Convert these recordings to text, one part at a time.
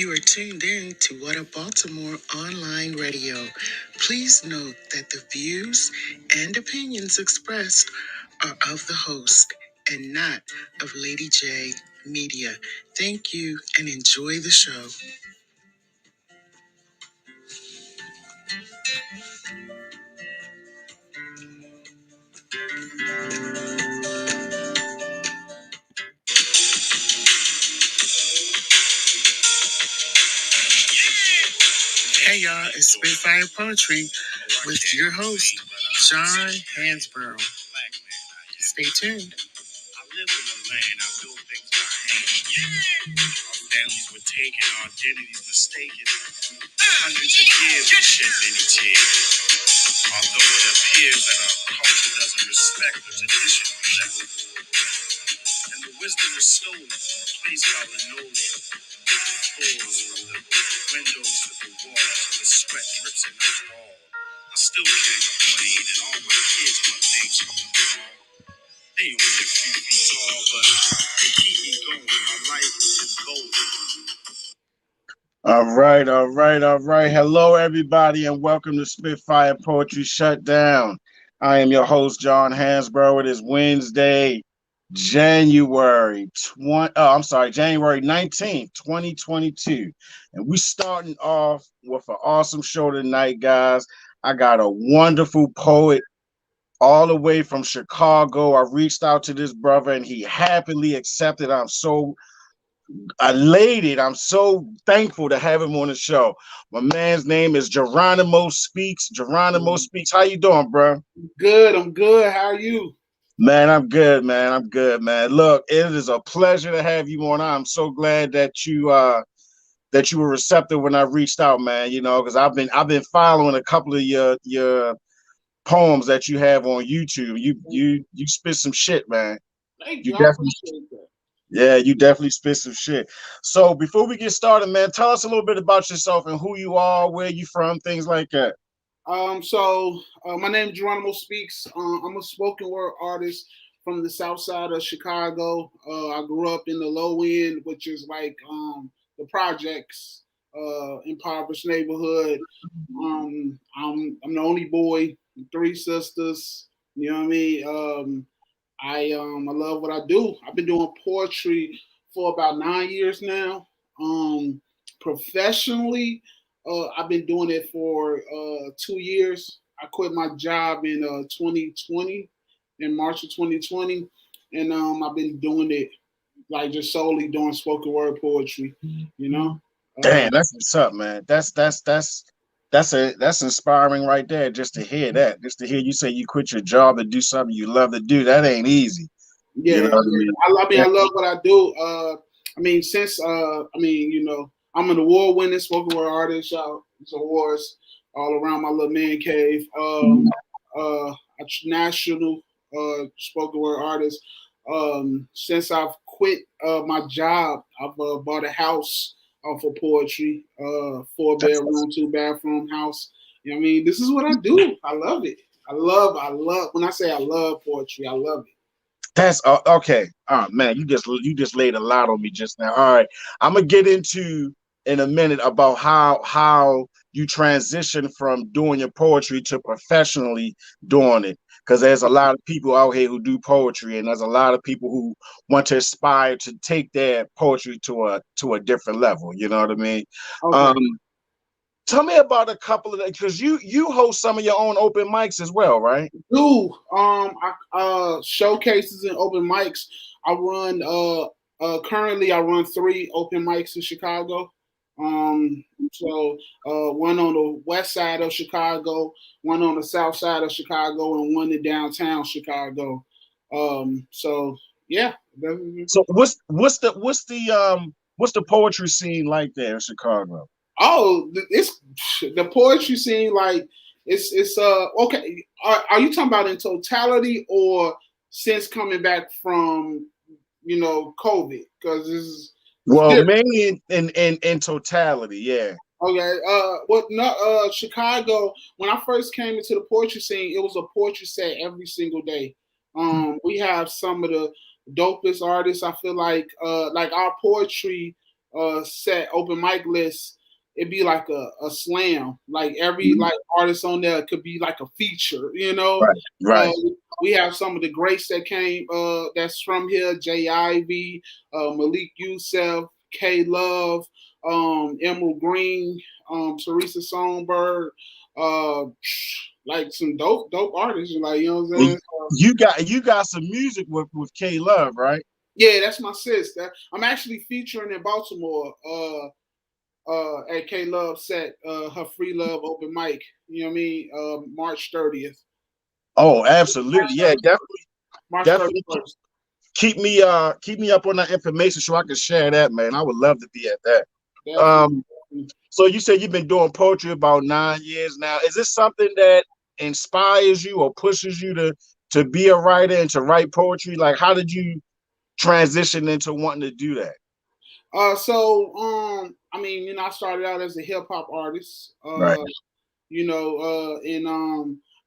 You are tuned in to What a Baltimore Online Radio. Please note that the views and opinions expressed are of the host and not of Lady J Media. Thank you and enjoy the show. Hey y'all, it's Spitfire Poetry with your host, John Hansboro. Stay tuned. I live in a land, I built things by hand. Our families were taken, our identities mistaken. For hundreds of years, we shed many tears. Although it appears that our culture doesn't respect the tradition we left. And the wisdom is stolen, placed by linoleum. Floors from the windows to the walls, till the sweat drips in our ball. I still can't complain, and all my kids want things from the mall. They only a few feet tall, but they keep me going. My life was just golden. All right. Hello, everybody, and welcome to Spitfire Poetry Shutdown. I am your host, John Hansboro. It is Wednesday, January 19th, 2022. And we starting off with an awesome show tonight, guys. I got a wonderful poet all the way from Chicago. I reached out to this brother and he happily accepted. I'm so elated. I'm so thankful to have him on the show. My man's name is Jeronimo Speaks. Jeronimo Speaks. How you doing, bro? Good. I'm good. How are you? Man, I'm good, man. Look, it is a pleasure to have you on. I'm so glad that you were receptive when I reached out, man. You know, because I've been following a couple of your poems that you have on YouTube. You spit some shit, man. Thank You you. I definitely, appreciate that. yeah, you definitely spit some shit. So before we get started, man, tell us a little bit about yourself and who you are, where you from, things like that. My name is Jeronimo Speaks. I'm a spoken word artist from the south side of Chicago. I grew up in the low end, which is like the projects, impoverished neighborhood. I'm the only boy, 3 sisters. You know what I mean? I love what I do. I've been doing poetry for about 9 years now. Professionally, I've been doing it for 2 years. I quit my job in 2020, in March of 2020, and I've been doing it like just solely doing spoken word poetry. You know. Damn, that's what's up, man. That's inspiring right there. Just to hear that, just to hear you say you quit your job and do something you love to do. That ain't easy. Yeah, You know what I mean? I love what I do. I'm an award-winning spoken word artist. It's awards all around my little man cave. A national spoken word artist. Since I've quit my job, I've bought a house for poetry. 4-bedroom, 2-bathroom house. You know what I mean? This is what I do. I love it. I love. When I say I love poetry, I love it. That's okay. Man, you just laid a lot on me just now. All right, I'm gonna get into in a minute about how you transition from doing your poetry to professionally doing it. Because there's a lot of people out here who do poetry, and there's a lot of people who want to aspire to take their poetry to a different level. You know what I mean? Okay. Tell me about a couple of them, because you host some of your own open mics as well, right? Showcases and open mics. I run currently I run 3 open mics in Chicago. One on the west side of Chicago, one on the south side of Chicago, and one in downtown Chicago. Yeah. So what's the poetry scene like there in Chicago? Oh, it's the poetry scene. Like it's okay. Are you talking about in totality or since coming back from COVID? Because this is mainly in totality, yeah. Okay. Chicago. When I first came into the poetry scene, it was a poetry set every single day. We have some of the dopest artists. I feel like our poetry set open mic list, it'd be like a slam. Like every like artist on there could be like a feature, you know. Right. Right. We have some of the greats that came that's from here, Jay Ivy, Malik Youssef, K Love, Emerald Green, Teresa Songbird, uh like some dope artists, like, you know what I'm saying? You got some music with K Love, right? Yeah, that's my sis. I'm actually featuring in Baltimore at K Love set, her Free Love open mic, you know what I mean? March 30th. Oh, absolutely. Yeah, March definitely 31st. keep me up on that information so I can share that, man. I would love to be at that. Definitely. So you said you've been doing poetry about 9 years now. Is this something that inspires you or pushes you to be a writer and to write poetry? Like, how did you transition into wanting to do that? I mean, you know, I started out as a hip hop artist. Right. You know, and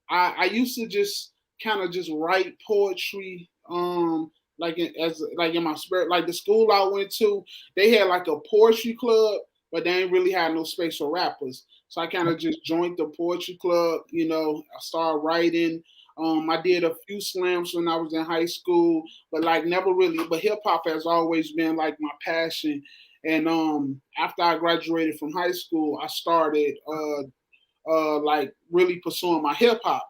I used to just kind of just write poetry, like in my spirit. Like the school I went to, they had like a poetry club, but they ain't really had no space for rappers. So I kind of just joined the poetry club. You know, I started writing. I did a few slams when I was in high school, but like never really. But hip hop has always been like my passion. And after I graduated from high school, I started like really pursuing my hip hop.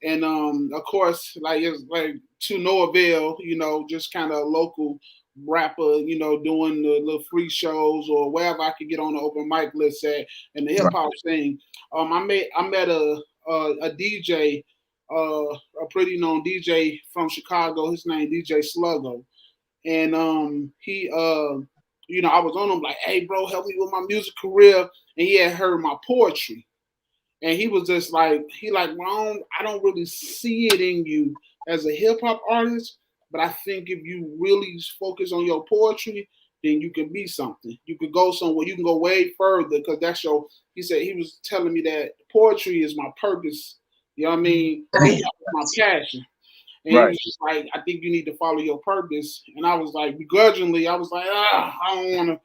And of course, like it's like to no avail, you know, just kind of local rapper, you know, doing the little free shows or wherever I could get on the open mic list at and the hip hop thing. I met a DJ, a pretty known DJ from Chicago. His name DJ Sluggo, and he you know, I was on him like, hey bro, help me with my music career, and he had heard my poetry. And he was just like, well, I don't really see it in you as a hip hop artist, but I think if you really focus on your poetry, then you can be something. You could go somewhere. You can go way further because that's your. He said he was telling me that poetry is my purpose. You know what I mean? My passion. And he was just like, I think you need to follow your purpose. And I was like, begrudgingly, I was like, I don't want to.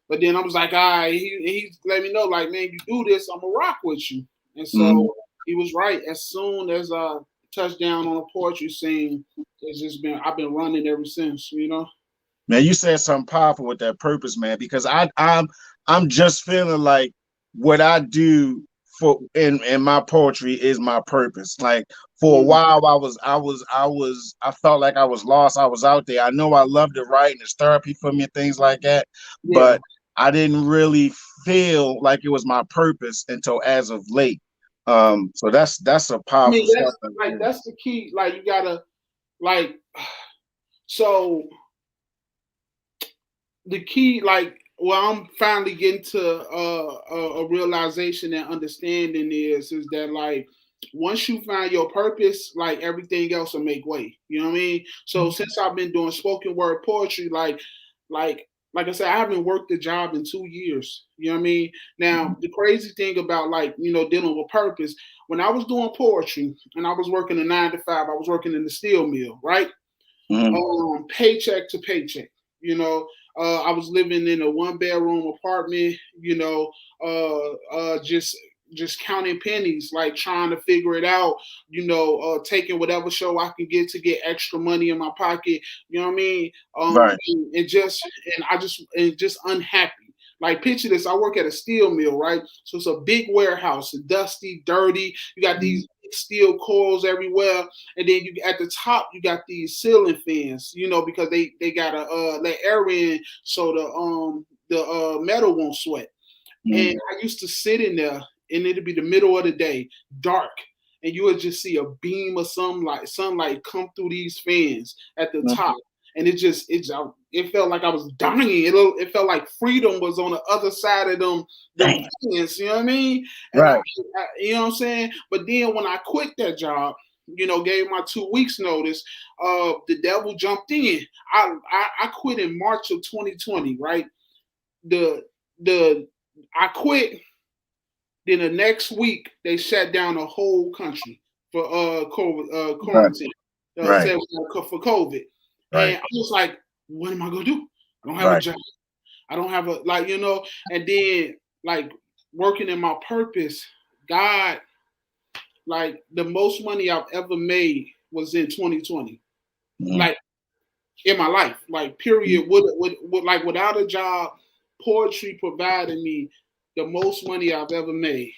But then I was like, all right, he let me know, like, man, you do this, I'm going to rock with you. And so he was right. As soon as I touched down on the poetry scene, I've been running ever since, you know? Man, you said something powerful with that purpose, man, because I'm just feeling like what I do for in my poetry is my purpose. Like for a while I felt like I was lost. I was out there. I know I love to write and it's therapy for me and things like that. Yeah. But I didn't really feel like it was my purpose until as of late. So that's a powerful stuff. That's the key. Like you gotta like so the key, like, well, I'm finally getting to a realization and understanding is that like once you find your purpose, like everything else will make way. You know what I mean? So since I've been doing spoken word poetry, like I said, I haven't worked a job in 2 years. You know what I mean? Now the crazy thing about like, you know, dealing with purpose, when I was doing poetry and I was working a 9 to 5, I was working in the steel mill, right? Paycheck to paycheck, you know. I was living in a 1-bedroom apartment, you know, just counting pennies, like trying to figure it out, you know, taking whatever show I can get to get extra money in my pocket, you know what I mean? And just unhappy. Like picture this, I work at a steel mill, right? So it's a big warehouse, dusty, dirty. You got these steel coils everywhere, and then you at the top you got these ceiling fans, you know, because they gotta let air in so the metal won't sweat. And I used to sit in there, and it'd be the middle of the day, dark, and you would just see a beam of sunlight come through these fans at the top. And it felt like I was dying. It felt like freedom was on the other side of them fans, you know what I mean? And you know what I'm saying? But then when I quit that job, you know, gave my 2 weeks notice, the devil jumped in. I quit in March of 2020, right? I quit. Then the next week they shut down the whole country for COVID quarantine. For COVID. And I was like, what am I gonna do? I don't have a job. I don't have a like, you know, and then like working in my purpose, God, like the most money I've ever made was in 2020. Mm-hmm. Like in my life, like period. Would like without a job, poetry provided me the most money I've ever made.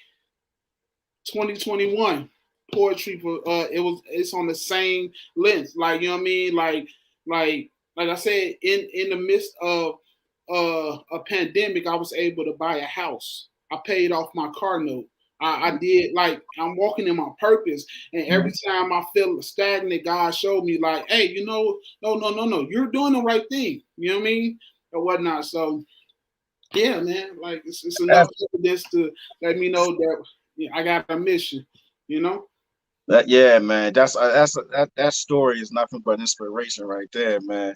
2021 poetry for it's on the same length, like you know what I mean, like I said, in the midst of a pandemic, I was able to buy a house. I paid off my car note. I did, like, I'm walking in my purpose, and every time I feel stagnant, God showed me like, hey, you know, no, you're doing the right thing, you know what I mean, or whatnot. So yeah, man, like it's enough evidence to let me know that I got a mission, you know. That yeah, man. That story is nothing but inspiration right there, man.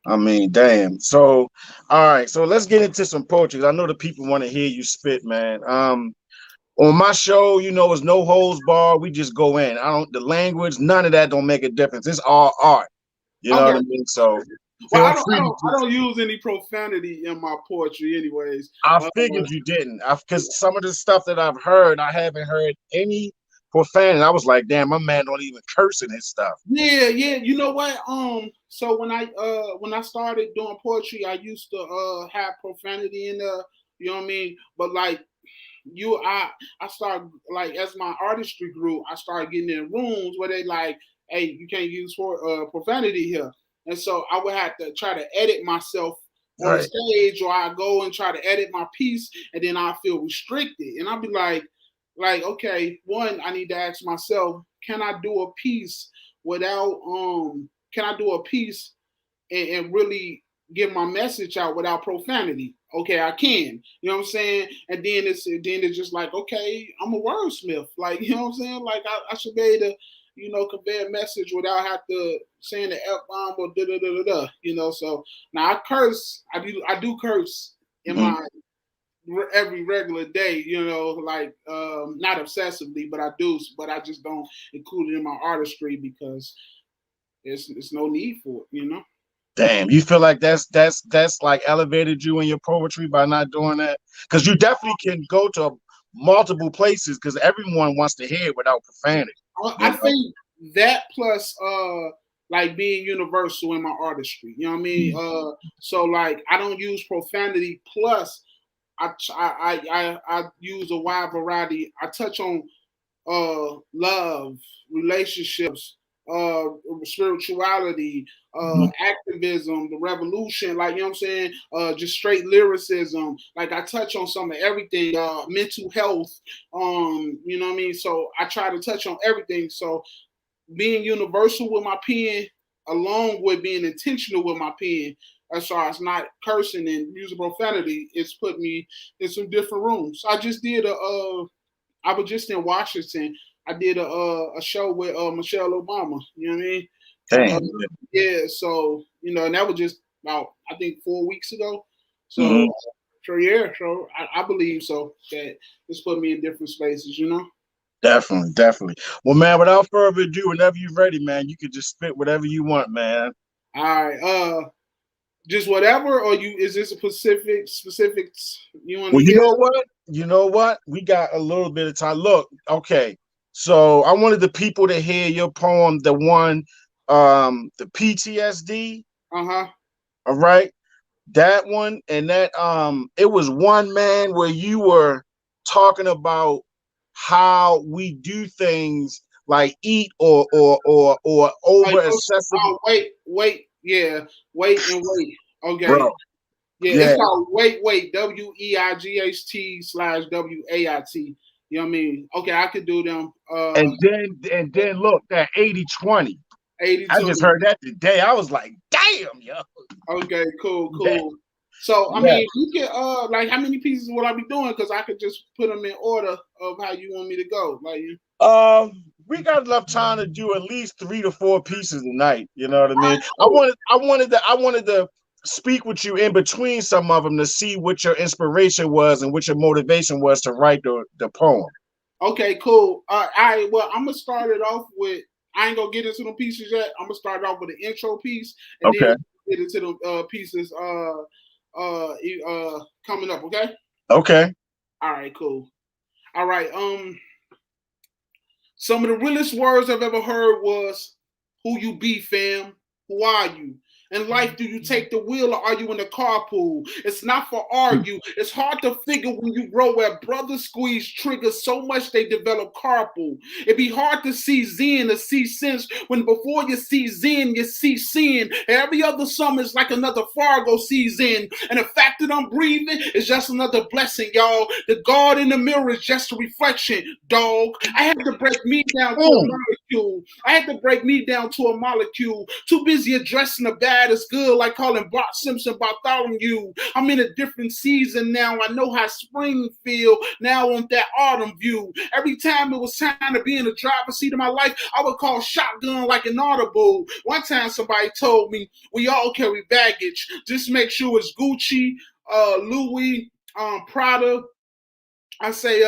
I mean, damn. So, all right. So let's get into some poetry. I know the people want to hear you spit, man. On my show, you know, it's no holds bar. We just go in. I don't the language, none of that don't make a difference. It's all art. You know Okay. what I mean? So Well, feel free to I don't use any profanity in my poetry, anyways. I figured you didn't. Because some of the stuff that I've heard, I haven't heard any profanity. I was like, damn, my man don't even curse in his stuff. Yeah. You know what? So when I started doing poetry, I used to have profanity in there. You know what I mean? But like I started, like, as my artistry grew, I started getting in rooms where they like, hey, you can't use profanity here, and so I would have to try to edit myself on the Right. stage, or I go and try to edit my piece, and then I feel restricted, and I'll be like, okay, one, I need to ask myself, can I do a piece without can I do a piece and really get my message out without profanity? Okay, I can. You know what I'm saying? And then it's just like, okay, I'm a wordsmith. Like, you know what I'm saying? Like I should be able to, you know, convey a message without have to saying the F bomb or da da da da da. You know, so now I curse. I do curse in Mm-hmm. my every regular day, you know, like not obsessively, but I do, but I just don't include it in my artistry because it's no need for it, you know. Damn, you feel like that's like elevated you in your poetry by not doing that? Because you definitely can go to multiple places because everyone wants to hear it without profanity. I You know? think that plus like being universal in my artistry, you know what I mean? So like I don't use profanity, plus I use a wide variety. I touch on love, relationships, spirituality, Mhm. activism, the revolution, like, you know what I'm saying? Just straight lyricism. Like I touch on some of everything, mental health, you know what I mean? So I try to touch on everything. So being universal with my pen, along with being intentional with my pen, as far as not cursing and using profanity, it's put me in some different rooms. I was just in Washington. I did a show with Michelle Obama. You know what I mean? Uh, Damn. yeah. So you know, and that was just about, I think, 4 weeks ago. Hmm. So yeah. So I believe so that it's put me in different spaces. You know. Definitely, definitely. Well, man, without further ado, whenever you're ready, man, you can just spit whatever you want, man. All right. Just whatever, or you, is this a specifics you want Well, to you hear? know what? You know what? We got a little bit of time. Look, okay. So I wanted the people to hear your poem, the one, the PTSD. Uh-huh. All right. That one, and that it was one, man, where you were talking about how we do things like eat or over excessive. Wait, yeah, wait. Okay, Bro. yeah, it's Yeah. called Wait, WEIGHT/WAIT. You know what I mean? Okay, I could do them. And then look, that 80/20. I 82. just heard that today. I was like, damn, yo. Okay, Yeah. cool. So I Yeah. mean, you can like, how many pieces will I be doing? Because I could just put them in order of how you want me to go. Like, We got enough time to do at least 3 to 4 pieces a night. You know what I mean? I wanted to speak with you in between some of them to see what your inspiration was and what your motivation was to write the poem. okay, cool. Well, I'm gonna start it off with. I ain't gonna get into the pieces yet. I'm gonna start off with an intro piece, and then Okay. get into the pieces. coming up. Okay. Okay. All right. Cool. All right. Some of the realest words I've ever heard was, "Who you be, fam? Who are you? In life, do you take the wheel or are you in the carpool?" It's not for argue. It's hard to figure when you grow where brothers squeeze triggers so much they develop carpool. It'd be hard to see Zen or see sense when before you see Zen, you see sin. Every other summer is like another Fargo season. And the fact that I'm breathing is just another blessing, y'all. The God in the mirror is just a reflection, dog. I had to break me down to a molecule. I had to break me down to a molecule. Too busy addressing the bad as good, like calling Bart Simpson Bartholomew. I'm in a different season now. I know how spring feel now on that autumn view. Every time it was time to be in the driver's seat of my life, I would call shotgun like an audible. One time somebody told me we all carry baggage. Just make sure it's Gucci, Louis, Prada. I say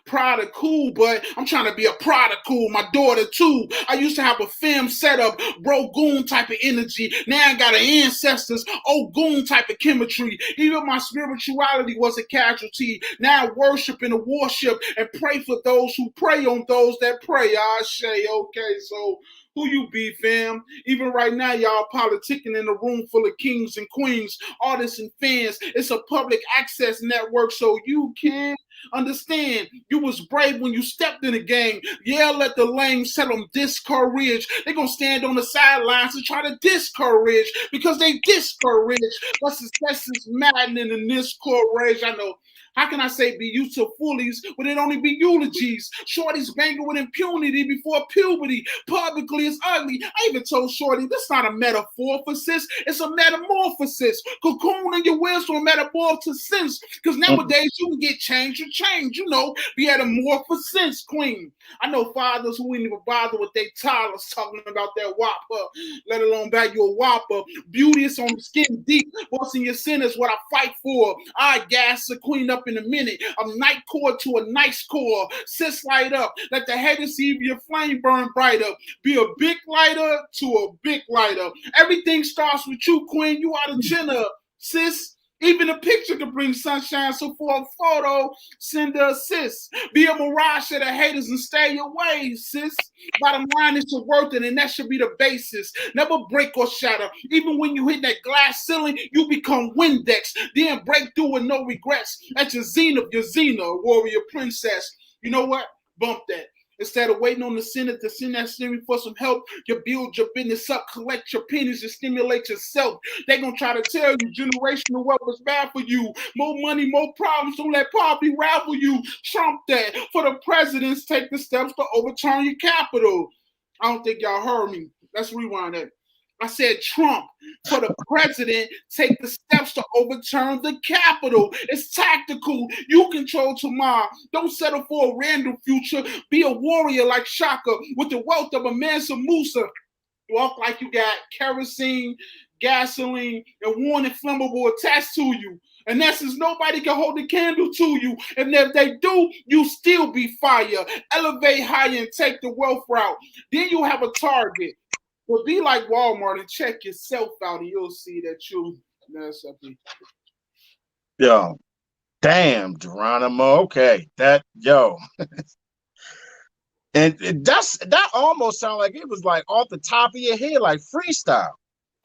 Prada cool, but I'm trying to be a Prada cool. My daughter too. I used to have a fam setup, bro goon type of energy. Now I got an ancestors, old goon type of chemistry. Even my spirituality was a casualty. Now I worship in a worship and pray for those who pray on those that pray. I say, okay, so who you be, fam? Even right now, y'all politicking in a room full of kings and queens, artists and fans. It's a public access network, so you can understand. You was brave when you stepped in the game. Yeah, let the lame set them discouraged. They're going to stand on the sidelines and try to discourage because they discouraged. But success is maddening in this courage. I know. How can I say be used to fullies when it only be eulogies? Shorty's banging with impunity before puberty. Publicly it's ugly. I even told Shorty, this not a metamorphosis. It's a metamorphosis. Cocoon in your wisdom metamorphosis. Because nowadays you can get change or change. You know, be at a metamorphosis, queen. I know fathers who ain't even bother with their toddlers talking about that whopper, let alone bag you a whopper. Beauty is on the skin deep. What's in your sin is what I fight for. I gas the queen up in a minute. I'm night core to a nice core. Sis light up. Let the haters see your flame burn brighter. Be a big lighter to a big lighter. Everything starts with you, queen. You are the Jenna, sis. Even a picture can bring sunshine, so for a photo, send a sis. Be a mirage to the haters and stay away, sis. Bottom line is you're worth it, and that should be the basis. Never break or shatter. Even when you hit that glass ceiling, you become Windex. Then break through with no regrets. At your zenith, your Xena, warrior princess. You know what? Bump that. Instead of waiting on the Senate to send that Siri for some help, you build your business up, collect your pennies, and stimulate yourself. They're going to try to tell you generational wealth is bad for you. More money, more problems. Don't let poverty ravel you. Trump that. For the presidents, take the steps to overturn your capital. I don't think y'all heard me. Let's rewind that. I said Trump, for the president, take the steps to overturn the Capitol. It's tactical. You control tomorrow. Don't settle for a random future. Be a warrior like Shaka with the wealth of a Mansa Musa. Walk like you got kerosene, gasoline, and warning flammable attached to you. And that's since nobody can hold a candle to you. And if they do, you still be fire. Elevate higher and take the wealth route. Then you have a target. Well, be like Walmart and check yourself out, and you'll see that you mess up. Yo, damn, Jeronimo. Okay, and that almost sounded like it was like off the top of your head, like freestyle.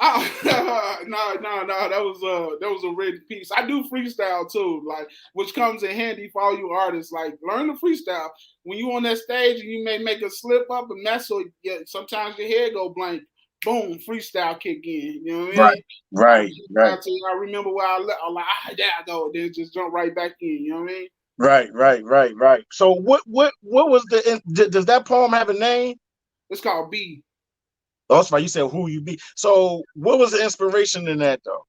Oh, no, that was a written piece. I do freestyle too, like which comes in handy for all you artists. Like learn the freestyle when you on that stage and you may make a slip up and mess, or sometimes your head go blank. Boom, freestyle kick in. You know what I mean? Right. I remember where I left. I'm like, there I go. Then just jump right back in. You know what I mean? Right. So what was does that poem have a name? It's called B. Oh, that's why you said who you be. So what was the inspiration in that though?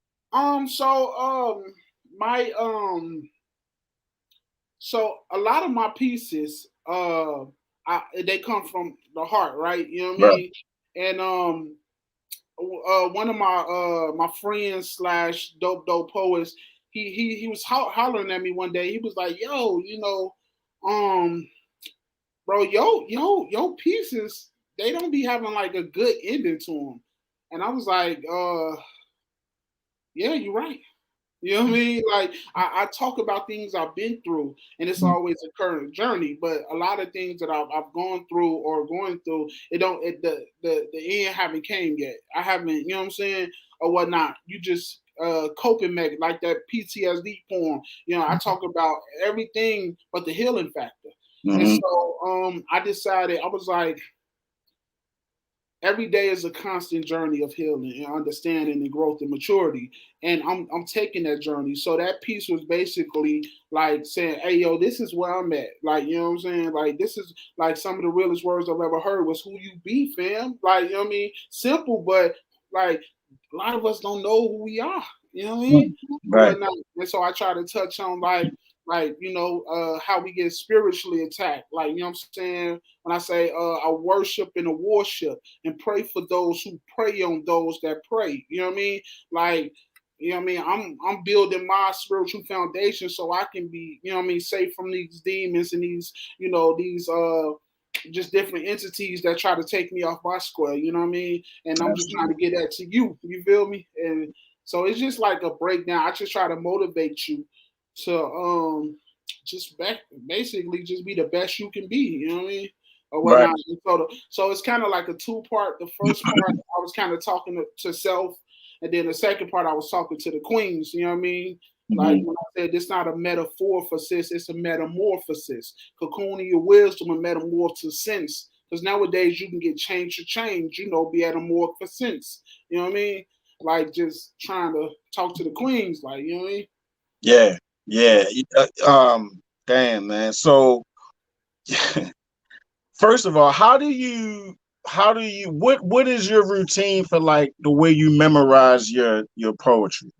So a lot of my pieces, they come from the heart, right? You know what I mean? And one of my friends slash dope poets, he was hollering at me one day. He was like, "Yo, bro, yo pieces, they don't be having like a good ending to them." And I was like, "Yeah, you're right." You know what I mean? Like I talk about things I've been through, and it's always a current journey. But a lot of things that I've gone through or going through, it don't. The end haven't came yet. I haven't. You know what I'm saying or whatnot. You just coping mechanism like that PTSD poem. You know, I talk about everything but the healing factor. And Mm-hmm. so I decided I was like every day is a constant journey of healing and understanding and growth and maturity. And I'm taking that journey. So that piece was basically like saying, hey yo, this is where I'm at. Like, you know what I'm saying? Like this is like some of the realest words I've ever heard was who you be, fam. Like, you know what I mean? Simple, but like a lot of us don't know who we are. You know what I mean? Or Right. whatnot. And so I try to touch on like how we get spiritually attacked. Like, you know what I'm saying? When I say I worship and a worship and pray for those who prey on those that pray. You know what I mean? Like, you know what I mean? I'm building my spiritual foundation so I can be, you know what I mean, safe from these demons and these, these just different entities that try to take me off my square, you know what I mean? And I'm just trying to get that to you. You feel me? And so it's just like a breakdown. I just try to motivate you to just basically just be the best you can be, you know what I mean? Or Right. whatnot. So it's kind of like a two-part. The first part I was kind of talking to self, and then the second part I was talking to the queens, you know what I mean? Like Mm-hmm. when I said it's not a metaphor for sis, it's a metamorphosis. Cocooning your wisdom and metamorphosis sense. Because nowadays you can get change to change, be at a more for sense. You know what I mean? Like just trying to talk to the queens, like, you know what I mean? Yeah. Yeah. Damn, man. So first of all, what is your routine for like the way you memorize your poetry?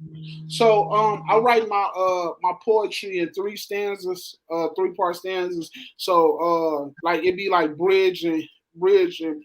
So I write my poetry in three stanzas, 3-part stanzas. So like it'd be like bridge and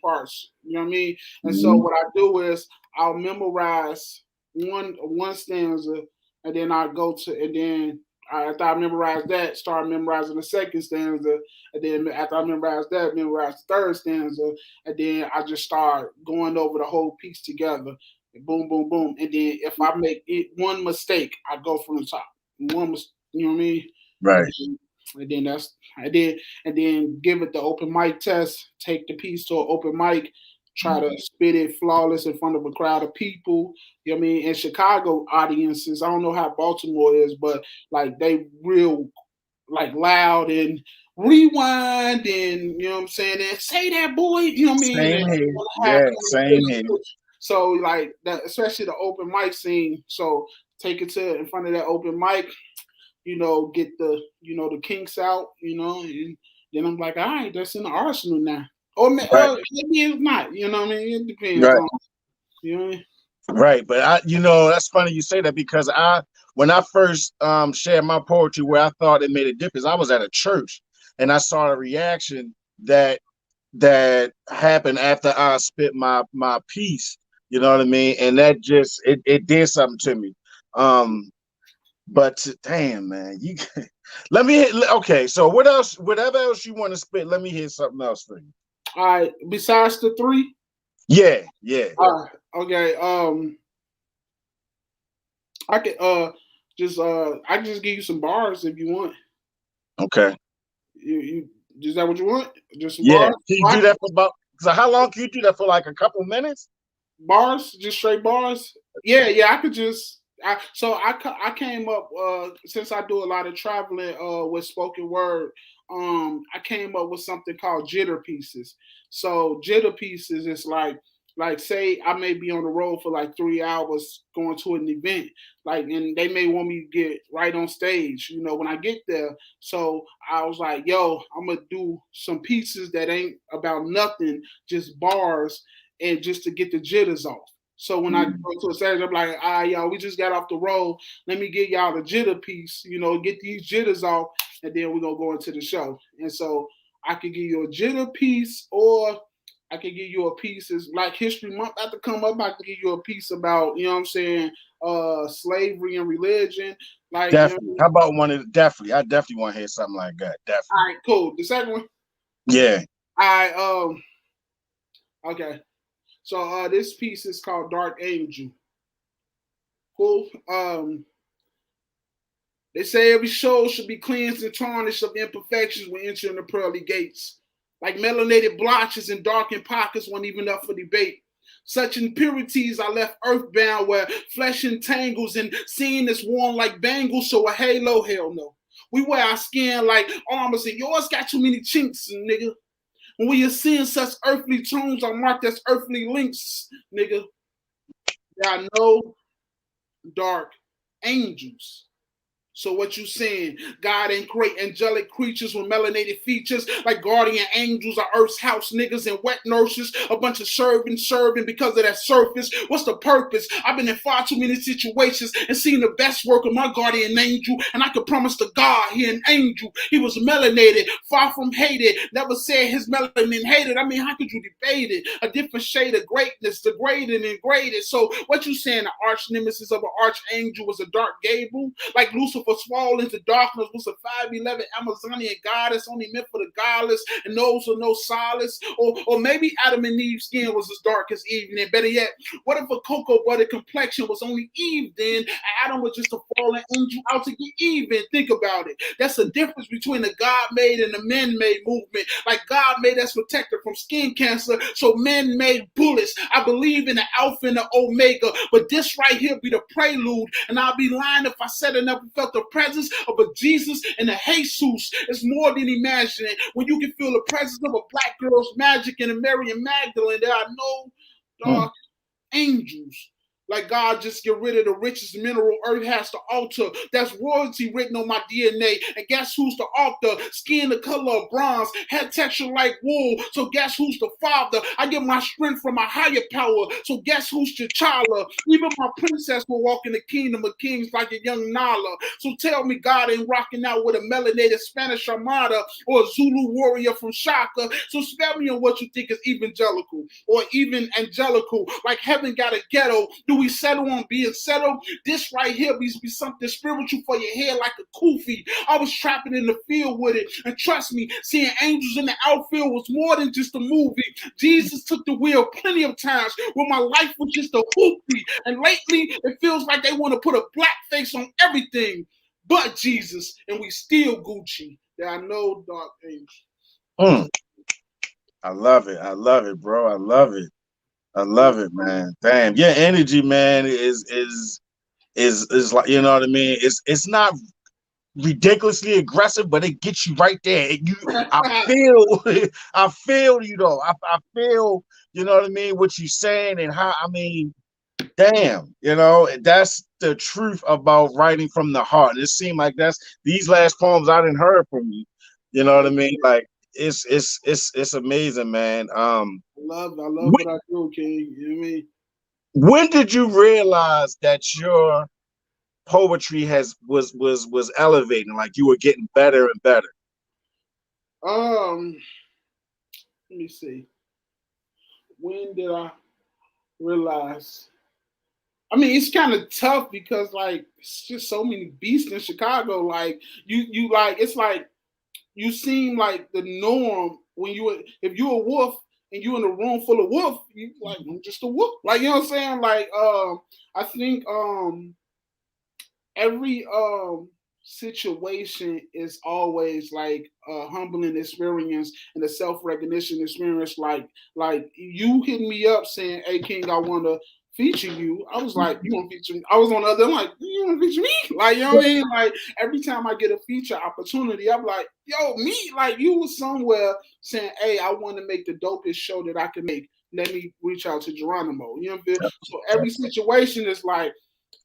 parts. You know what I mean? And so Mhm. what I do is I'll memorize one stanza, and then I go to and then after I memorize that, start memorizing the second stanza, and then after I memorize the third stanza, and then I just start going over the whole piece together boom, boom, boom. And then if I make it one mistake, I go from the top. You know what I mean? And Right. then, and then that's and then give it the open mic test. Take the piece to an open mic. Try to spit it flawless in front of a crowd of people. You know what I mean? In Chicago audiences, I don't know how Baltimore is, but like they real like loud and rewind and you know what I'm saying and say that boy, you know what I mean? Same And here. have Yeah, same here. so like that, especially the open mic scene. So take it to in front of that open mic, get the kinks out, and then I'm like, all right, that's in the arsenal now. Or Right. maybe it's not, you know what I mean? It depends Right. on you know what I mean? Right. But that's funny you say that because when I first shared my poetry where I thought it made a difference, I was at a church and I saw a reaction that happened after I spit my piece. You know what I mean? And that just it did something to me. But damn, man, you let me hit. Okay, so what else? Whatever else you want to spit, let me hear something else for you. All right, besides the three, Yeah, yeah. all right, okay. I could I can just give you some bars if you want. Okay. You is that what you want? Just some Yeah. bars? Can you do that for about? So how long can you do that for? Like a couple minutes? Bars, just straight bars. Yeah. I could just. I came up since I do a lot of traveling with spoken word. I came up with something called jitter pieces. So jitter pieces is like say I may be on the road for like 3 hours going to an event, like and they may want me to get right on stage, when I get there. So I was like, yo, I'm gonna do some pieces that ain't about nothing, just bars and just to get the jitters off. So when I go to a stage, I'm like, y'all, we just got off the road. Let me get y'all the jitter piece, get these jitters off, and then we're gonna go into the show. And so I could give you a jitter piece, or I could give you a piece as Black History Month about to come up. I could give you a piece about, you know what I'm saying, slavery and religion. Like, you know what I Definitely. mean? How about one of definitely? I definitely want to hear something like that. Definitely. All right, cool. The second one, Yeah. I okay. So this piece is called Dark Angel. Cool. They say every soul should be cleansed and tarnished of imperfections when entering the pearly gates. Like melanated blotches and darkened pockets weren't even up for debate. Such impurities are left earthbound where flesh entangles and seen is worn like bangles, so a halo, hell no. We wear our skin like armor, and yours got too many chinks, nigga. When we are seeing such earthly tones are marked as earthly links, nigga. There are no dark angels. So what you saying? God ain't create angelic creatures with melanated features like guardian angels or Earth's house niggas and wet nurses, a bunch of serving because of that surface. What's the purpose? I've been in far too many situations and seen the best work of my guardian angel, and I could promise to God he an angel. He was melanated, far from hated, never said his melanin hated. I mean, how could you debate it? A different shade of greatness, degraded and graded. So what you saying? The arch nemesis of an archangel was a dark gable? Like Lucifer fall into darkness was a 5'11" Amazonian goddess only meant for the godless and those who know solace? Or maybe Adam and Eve's skin was as dark as Eve. And better yet, what if a cocoa butter complexion was only Eve then? And Adam was just a fallen angel out to get even. Think about it. That's the difference between the God-made and the man-made movement. Like God made us protected from skin cancer, so men made bullets. I believe in the Alpha and the Omega, but this right here be the prelude, and I'll be lying if I said I never felt the presence of a Jesus and a Jesus. It's more than imagining. When you can feel the presence of a black girl's magic in a Mary and Magdalene, there are no dark angels. Like God just get rid of the richest mineral earth has to alter. That's royalty written on my DNA. And guess who's the author? Skin the color of bronze, head texture like wool. So guess who's the father? I get my strength from my higher power. So guess who's T'Challa? Even my princess will walk in the kingdom of kings like a young Nala. So tell me God ain't rocking out with a melanated Spanish Armada or a Zulu warrior from Shaka. So spell me on what you think is evangelical or even angelical. Like heaven got a ghetto. Do we settle on being settled? This right here be something spiritual for your head like a kufi. I was trapping in the field with it. And trust me, seeing angels in the outfield was more than just a movie. Jesus took the wheel plenty of times when my life was just a hoopy. And lately, it feels like they want to put a black face on everything but Jesus. And we still Gucci. There are no dark angels. I love it. I love it, bro. I love it. I love it, man. Damn, your energy, man, is like, you know what I mean. It's not ridiculously aggressive, but it gets you right there. I feel, I feel you though. I feel, you know what I mean, what you saying and how. I mean, damn, you know, that's the truth about writing from the heart. It seemed like that's these last poems I didn't heard from you. You know what I mean? Like it's amazing, man. I love what I do, King. You know what I mean? When did you realize that your poetry was elevating, like you were getting better and better? Let me see. When did I realize? I mean, it's kind of tough because like it's just so many beasts in Chicago. Like you like it's like you seem like the norm when if you're a wolf and you're in a room full of wolf, you like I'm just a wolf. Like you know what I'm saying? Like I think every situation is always like a humbling experience and a self-recognition experience. Like you hitting me up saying, "Hey King, I want to feature you." I was like, "You want to feature me?" I was on the other. I'm like, "You want to feature me?" Like you know what I mean? Like every time I get a feature opportunity, I'm like, "Yo, me!" Like you was somewhere saying, "Hey, I want to make the dopest show that I can make. Let me reach out to Jeronimo." You know what I mean? So every situation is like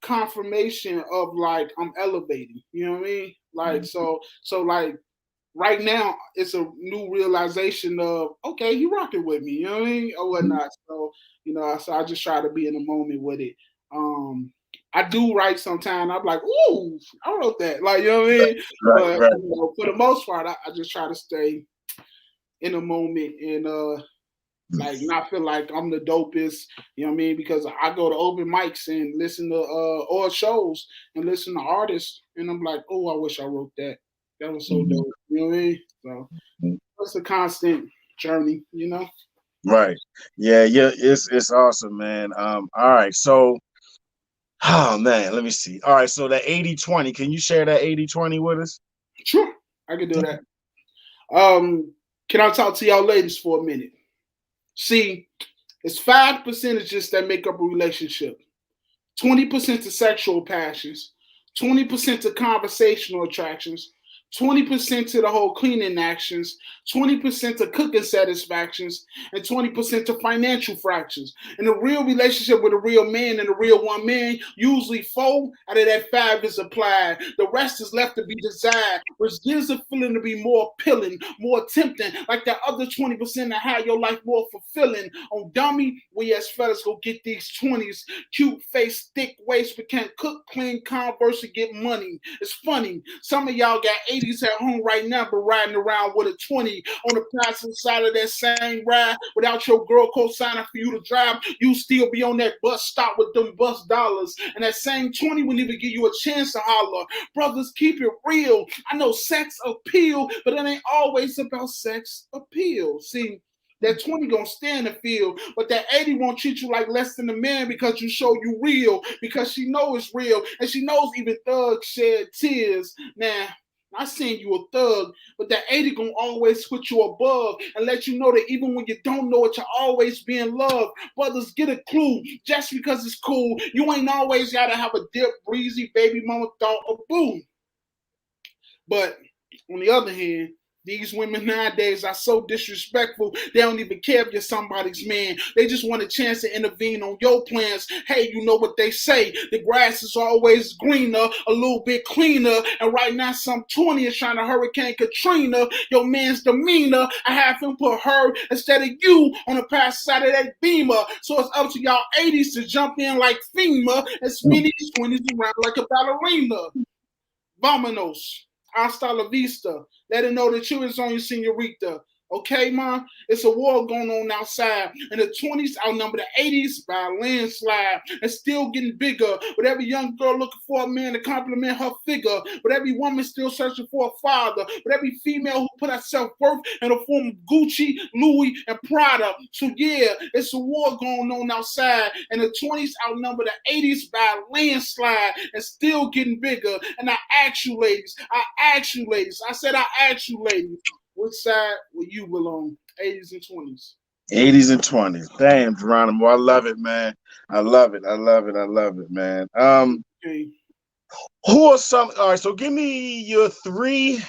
confirmation of like I'm elevating, you know what I mean? Like so like right now it's a new realization of okay, you rocking with me, you know what I mean? Or whatnot. So, you know, so I just try to be in the moment with it. I do write sometimes, I'm like, ooh, I wrote that. Like, you know what I mean? But you know, for the most part, I just try to stay in the moment and like not feel like I'm the dopest, you know what I mean? Because I go to open mics and listen to or shows and listen to artists, and I'm like, oh, I wish I wrote that. That was so dope, you know what I mean? So it's a constant journey, you know. Right. Yeah. It's awesome, man. All right. So Oh man, let me see. All right, so that 80-20. Can you share that 80-20 with us? Sure, I can do that. Can I talk to y'all ladies for a minute? See, it's 5 percentages that make up a relationship. 20% to sexual passions, 20% to conversational attractions, 20% to the whole cleaning actions, 20% to cooking satisfactions, and 20% to financial fractions. In a real relationship with a real man and a real woman, usually 4 out of that 5 is applied. The rest is left to be desired, which gives a feeling to be more appealing, more tempting, like that other 20% that have your life more fulfilling. On dummy, we as fellas go get these 20s. Cute face, thick waist, but can't cook, clean, converse, and get money. It's funny. Some of y'all got 80s at home right now, but riding around with a 20 on the passenger side of that same ride without your girl co-signing for you to drive. You still be on that bus stop with them bus dollars, and that same 20 will even give you a chance to holler. Brothers, keep it real. I know sex appeal, but it ain't always about sex appeal. See, that 20 gonna stand the field, but that 80 won't treat you like less than a man because you show you real, because she knows it's real, and she knows even thugs shed tears. Now, not saying you a thug, but that 80 gonna always put you above and let you know that even when you don't know it, you're always being loved. Brothers, get a clue. Just because it's cool, you ain't always gotta have a dip, breezy, baby mama thought, or boom. But on the other hand, these women nowadays are so disrespectful, they don't even care if you're somebody's man. They just want a chance to intervene on your plans. Hey, you know what they say, the grass is always greener, a little bit cleaner, and right now some 20 is trying to Hurricane Katrina your man's demeanor. I have him put her instead of you on the past side of that beamer. So it's up to y'all 80s to jump in like FEMA and spin these 20s around like a ballerina. Vamonos. Hasta la vista. Let her know that you is on your senorita. Okay, man? It's a war going on outside. And the 20s outnumber the 80s by a landslide. And still getting bigger. With every young girl looking for a man to compliment her figure. With every woman still searching for a father. With every female who put her self-worth in the form of Gucci, Louis, and Prada. So yeah, it's a war going on outside. And the 20s outnumber the 80s by a landslide. And still getting bigger. And I ask you ladies. I said I ask you ladies. Which side will you belong? 80s and 20s. 80s and 20s. Damn, Jeronimo, I love it, man. I love it, man. Okay. Who are some? All right, so give me your 3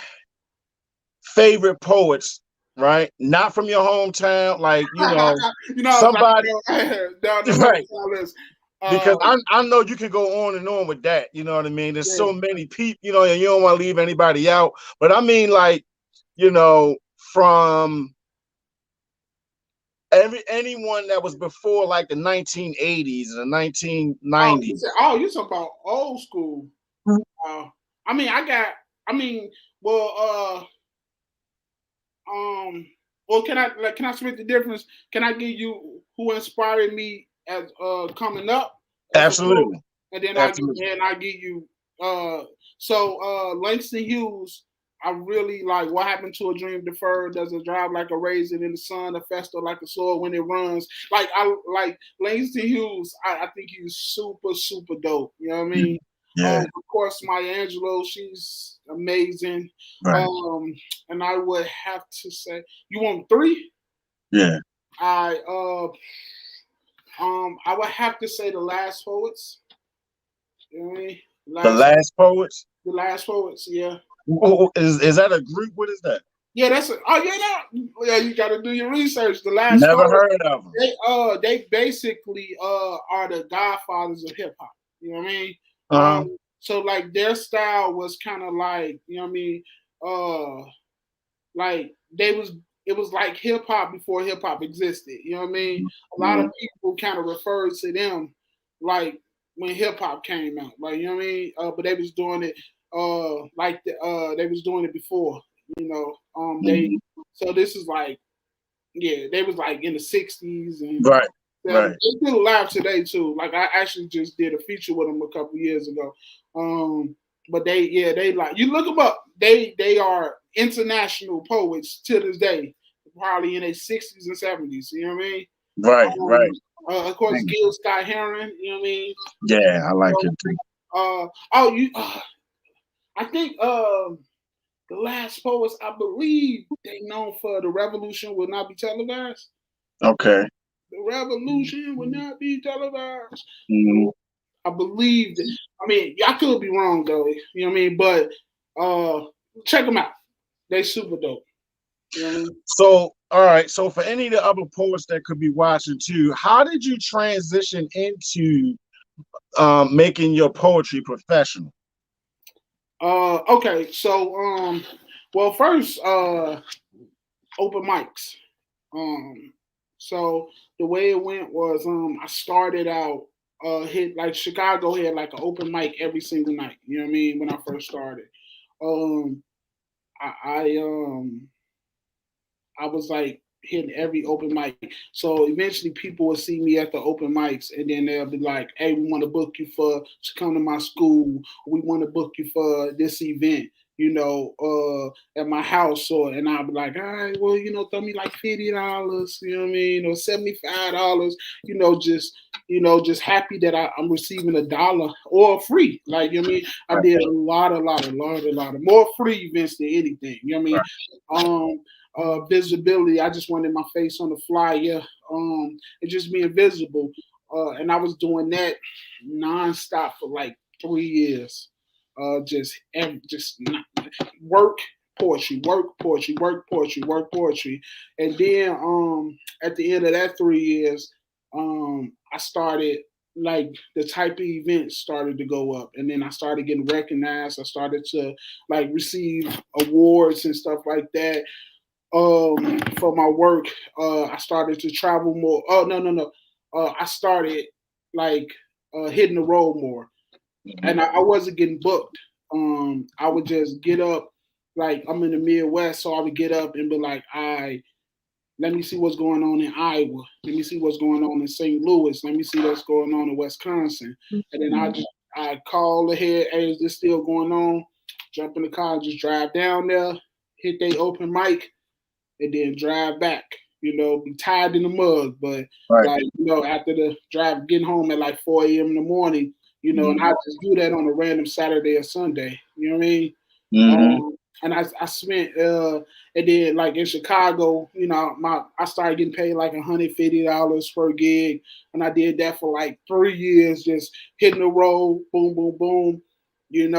favorite poets, right? Not from your hometown, like somebody, right? Because I know you can go on and on with that. You know what I mean? There's so many people, and you don't want to leave anybody out. But I mean, like, from anyone that was before like the 1980s and the 1990s. You talking about old school? I mean, can I split the difference? Can I give you who inspired me as coming up? Absolutely. And then I give you Langston Hughes. I really like What Happened to a Dream Deferred. Does a drive like a raisin in the sun, a festival like a sword when it runs. Like I like Langston Hughes. I think he's super, super dope. You know what I mean? Yeah. Of course, Maya Angelou, she's amazing. Right. And I would have to say, you want 3? Yeah. I would have to say The Last Poets. You know what I mean? The Last Poets? The Last Poets, yeah. Is that a group? What is that? Yeah, you got to do your research. The Last Never Poets, heard of them. They basically are the godfathers of hip hop. You know what I mean? Uh-huh. So like their style was kind of like, you know what I mean? Like it was like hip hop before hip hop existed. You know what I mean? A lot of people kind of referred to them like when hip hop came out. Like, you know what I mean? But they was doing it they was doing it before. So this is like, yeah, they was like in the 60s and right. They still alive today too. Like I actually just did a feature with them a couple years ago. But they like, you look them up. They are international poets to this day, probably in their 60s and 70s. You know what I mean? Right. Of course, Gil Scott Heron. You know what I mean? Yeah, I like it too. I think the last poets, I believe, they known for the revolution will not be televised. Okay. The revolution will not be televised. Mm-hmm. I believe that. I mean, I could be wrong though. You know what I mean? But check them out. They super dope. You know what I mean? So, all right. So, for any of the other poets that could be watching too, how did you transition into making your poetry professional? Okay. So, well, first, open mics. So the way it went was, I started out, hit like Chicago had like an open mic every single night. You know what I mean? When I first started, um, I I was like hitting every open mic. So eventually people would see me at the open mics and then they'll be like, hey, we want to book you to come to my school. We want to book you for this event, at my house. And I'll be like, all right, well, throw me like $50, you know what I mean? Or $75, just happy that I'm receiving $1 or free. Like, you know what I mean? I did a lot of more free events than anything. You know what I mean? Visibility. I just wanted my face on the flyer, and just being visible. And I was doing that nonstop for like 3 years. Just work poetry, work poetry, and then at the end of that 3 years, I started like the type of events started to go up, and then I started getting recognized. I started to like receive awards and stuff like that for my work. I started to travel more. Oh no. I started like hitting the road more, and I wasn't getting booked. I would just get up, like I'm in the Midwest, so I would get up and be like, I let me see what's going on in Iowa. Let me see what's going on in St. Louis. Let me see what's going on in Wisconsin. And then I call ahead, hey, is this still going on? Jump in the car, just drive down there, hit they open mic, and then drive back. Be tired in the mug, but Right. like after the drive, getting home at like 4 a.m. in the morning, and I just do that on a random Saturday or Sunday. You know what I mean? And I spent and then like in Chicago, I started getting paid like $150 per gig, and I did that for like 3 years, just hitting the road, boom, boom, boom, and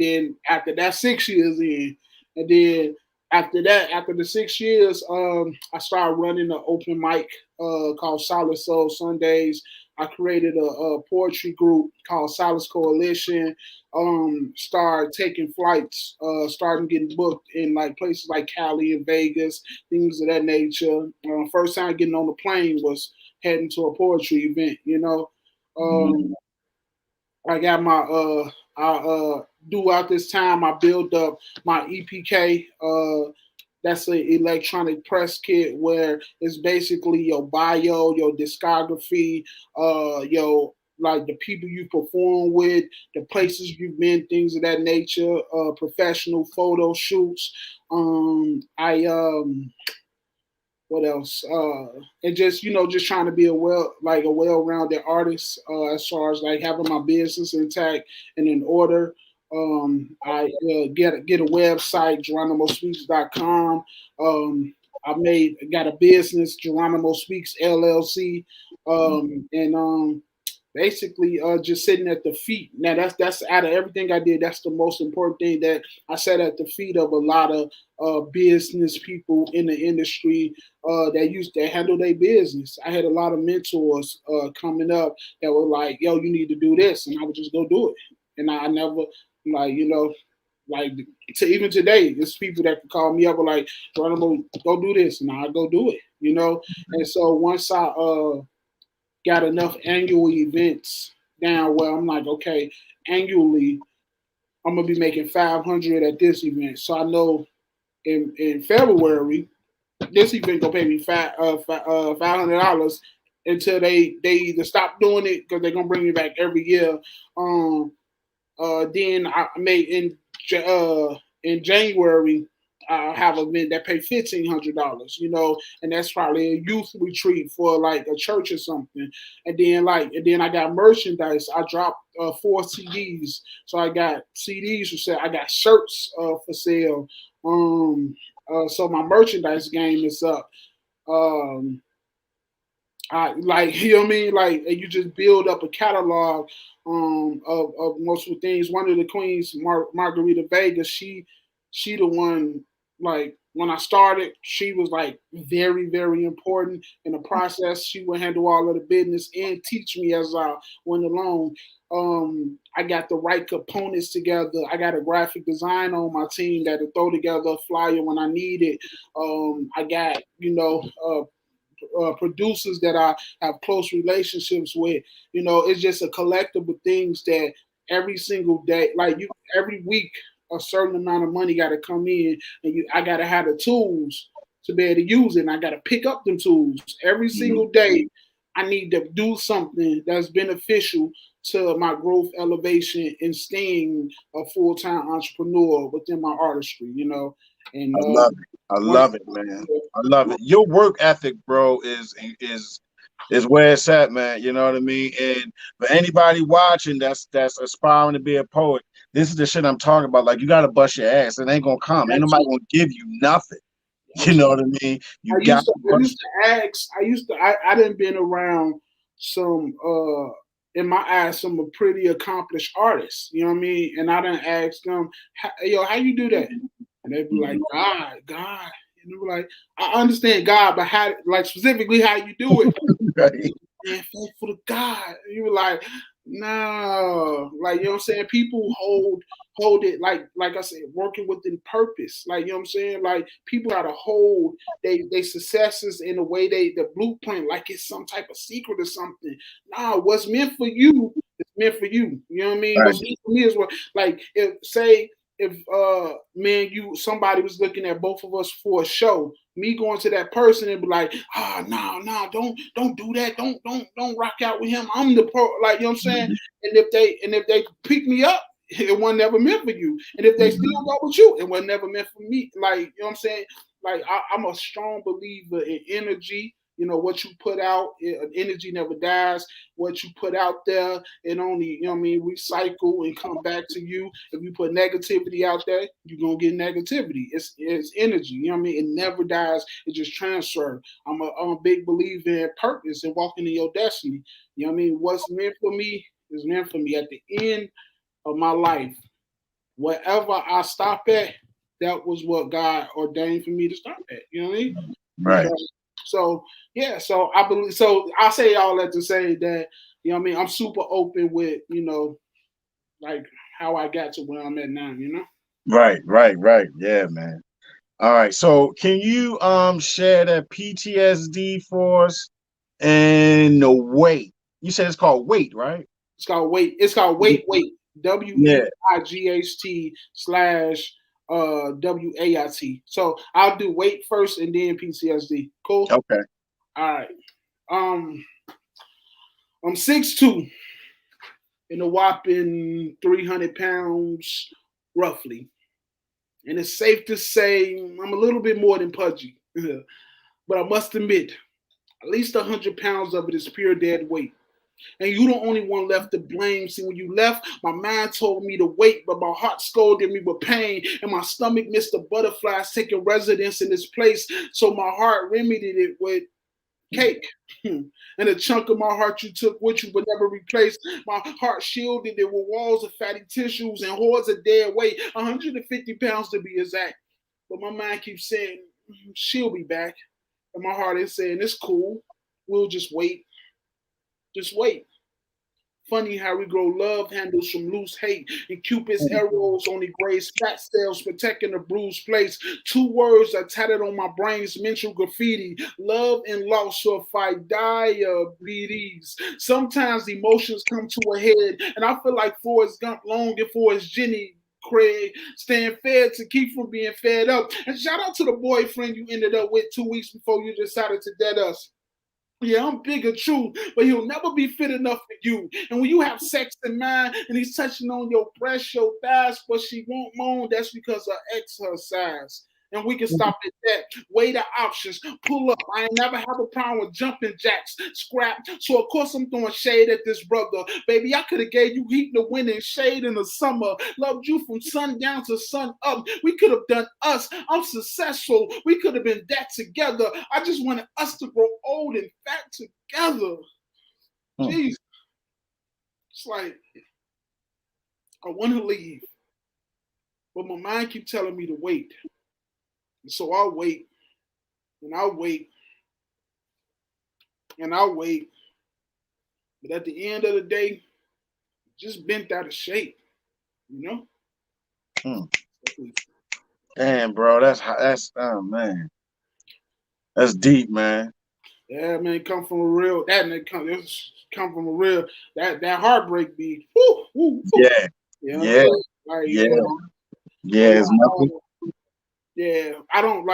then after that 6 years in, and then after that, after the 6 years, I started running an open mic called Solid Soul Sundays. I created a poetry group called Solace Coalition. Started taking flights, starting getting booked in like places like Cali and Vegas, things of that nature. First time getting on the plane was heading to a poetry event. I got my throughout this time I built up my EPK. That's an electronic press kit where it's basically your bio, your discography, your like the people you perform with, the places you've been, things of that nature, professional photo shoots. I what else? And just just trying to be a well-rounded artist as far as like having my business intact and in order. I get a website, geronimospeaks.com. I got a business, Jeronimo Speaks LLC, and basically just sitting at the feet. Now that's out of everything I did, that's the most important thing, that I sat at the feet of a lot of business people in the industry that used to handle their business. I had a lot of mentors coming up that were like, yo, you need to do this, and I would just go do it. And I never like like to even today, there's people that can call me up and like, Geronimo, go do this, and I go do it. And so once I got enough annual events down where I'm like, okay, annually I'm gonna be making 500 at this event. So I know in February this event gonna pay me $500 until they either stop doing it because they're gonna bring me back every year. Then I made in January have an event that pay $1,500, and that's probably a youth retreat for like a church or something. And then I got merchandise. I dropped 4 CDs, so I got CDs for sale. I got shirts for sale. So my merchandise game is up. Um, I like you know what I mean, like and you just build up a catalog of multiple things. One of the queens, Margarita Vega, she the one like when I started, she was like very very important in the process. She would handle all of the business and teach me as I went along. I got the right components together. I got a graphic design on my team that'll throw together a flyer when I need it. I got producers that I have close relationships with. It's just a collective of things that every single day, like you, every week, a certain amount of money got to come in, and I got to have the tools to be able to use it. And I got to pick up them tools every single day. I need to do something that's beneficial to my growth, elevation, and staying a full time entrepreneur within my artistry. And I love it. I once love it, man. I love it. Your work ethic, bro, is where it's at, man. You know what I mean? And for anybody watching that's aspiring to be a poet, this is the shit I'm talking about. Like you gotta bust your ass. It ain't gonna come. Ain't nobody gonna give you nothing. You know what I mean? You got to I used to ask. I didn't been around some in my eyes some pretty accomplished artists. You know what I mean? And I didn't ask them, yo, how you do that? And they'd be like, God. And they be like, I understand God, but how, like specifically how you do it? right. Man, faithful to God. And you were like, no, like you know what I'm saying. People hold it like I said, working within purpose. Like you know what I'm saying. Like people gotta hold they successes in a way the blueprint like it's some type of secret or something. Nah, what's meant for you is meant for you. You know what I mean. Right. What's meant for me is what like if man somebody was looking at both of us for a show, me going to that person and be like, no, don't do that, don't rock out with him, I'm the pro, like you know what I'm saying. And if they pick me up, it was never meant for you. And if they still go with you, it was never meant for me. Like you know what I'm saying. Like I'm a strong believer in energy. What you put out, energy never dies. What you put out there, it only, recycle and come back to you. If you put negativity out there, you're gonna get negativity. It's energy, It never dies, it just transfers. I'm a big believer in purpose and walking in your destiny. What's meant for me is meant for me. At the end of my life, wherever I stop at, that was what God ordained for me to stop at. You know what I mean? Right. So yeah, so I believe. So I say all that to say that I'm super open with like how I got to where I'm at now. Right. Yeah, man. All right. So can you share that PTSD for us and the weight? You said it's called weight, right? It's called Wait. It's called Wait. Yeah. WEIGHT/WAIT. So I'll do Wait first and then PTSD. Cool. Okay. All right. I'm 6'2" and a whopping 300 pounds roughly. And it's safe to say I'm a little bit more than pudgy. But I must admit, at least 100 pounds of it is pure dead weight. And you the only one left to blame. See, when you left, my mind told me to wait, but my heart scolded me with pain, and my stomach missed the butterflies taking residence in this place. So my heart remedied it with cake. And a chunk of my heart you took with you but never replaced. My heart shielded it with walls of fatty tissues and hordes of dead weight, 150 pounds to be exact. But my mind keeps saying, she'll be back. And my heart is saying, it's cool. We'll just wait. Just wait. Funny how we grow love handles from loose hate, and Cupid's arrows only graze fat cells protecting the bruised place. 2 words are tatted on my brain's mental graffiti: love and loss, or if I diabetes. Sometimes emotions come to a head, and I feel like Forrest Gump longing for his Jenny Craig, staying fed to keep from being fed up. And shout out to the boyfriend you ended up with 2 weeks before you decided to dead us. Yeah, I'm big and true, but he'll never be fit enough for you. And when you have sex in mind and he's touching on your breast, your thighs, but she won't moan, that's because her ex her size. And we can stop at that. Weigh the options. Pull up. I ain't never have a problem with jumping jacks. Scrap. So of course I'm throwing shade at this brother. Baby, I could have gave you heat in the winter and shade in the summer. Loved you from sundown to sun up. We could have done us. I'm successful. We could have been that together. I just wanted us to grow old and fat together. Jeez. It's like I want to leave, but my mind keeps telling me to wait. And so I'll wait, and I'll wait, and I'll wait. But at the end of the day, just bent out of shape, you know? Damn, bro, that's oh man, that's deep, man. Yeah, man, come from a real come from a real that heartbreak beat. Woo, woo, woo. Yeah, You know yeah, like, yeah, you know, yeah. It's nothing. Yeah, I don't